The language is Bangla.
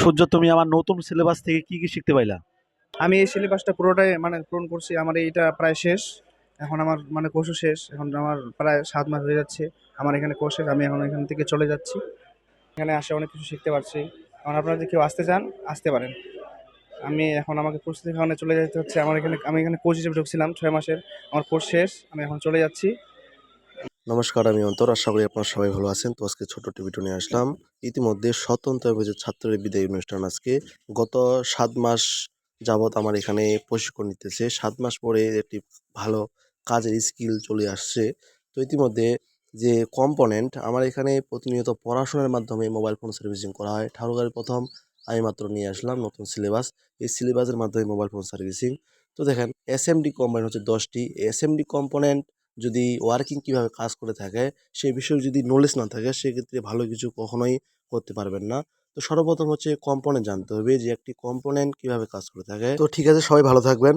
সূর্য, তুমি আমার নতুন সিলেবাস থেকে কি কি শিখতে পাইলা? আমি এই সিলেবাসটা পুরোটাই পূরণ করছি। আমার এইটা প্রায় শেষ। এখন আমার কোর্সও শেষ। এখন আমার প্রায় ৭ মাস হয়ে যাচ্ছে। আমার এখানে কোর্স শেষ। আমি এখন এখান থেকে চলে যাচ্ছি। এখানে আসে অনেক কিছু শিখতে পারছি। এখন আপনারা যদি কেউ আসতে চান, আসতে পারেন। আমাকে কোর্স থেকে ওখানে চলে যেতে হচ্ছে। আমি এখানে কোচ হিসেবে ঢুকছিলাম ৬ মাসের। আমার কোর্স শেষ। আমি এখন চলে যাচ্ছি। নমস্কার, আমি অন্তর। আশা করি আপনারা সবাই ভালো আছেন। তো আজকে ছোট্ট একটি ভিডিও নিয়ে আসলাম। ইতিমধ্যে স্বতন্ত্র যে ছাত্রের বিদায় অনুষ্ঠান আজকে। গত ৭ মাস যাবৎ আমার এখানে প্রশিক্ষণ নিতেছে। ৭ মাস পরে একটি ভালো কাজের স্কিল চলে আসছে। তো ইতিমধ্যে যে কম্পোনেন্ট আমার এখানে প্রতিনিয়ত পড়াশোনার মাধ্যমে মোবাইল ফোন সার্ভিসিং করা হয়। ঠাকুরগাঁওয়ে প্রথম আমি মাত্র নিয়ে আসলাম নতুন সিলেবাস। এই সিলেবাসের মাধ্যমে মোবাইল ফোন সার্ভিসিং। তো দেখেন, এসএমডি কম্পোনেন্ট হচ্ছে ১০টি। এসএমডি কম্পোনেন্ট যদি ওয়ার্কিং কিভাবে কাজ করে থাকে সেই বিষয়ে যদি নলেজ না থাকে, সেক্ষেত্রে ভালো কিছু কখনোই করতে পারবেন না। তো সর্বপ্রথম হচ্ছে কম্পোনেন্ট জানতে হবে যে একটি কম্পোনেন্ট কিভাবে কাজ করে থাকে। তো ঠিক আছে, সবাই ভালো থাকবেন।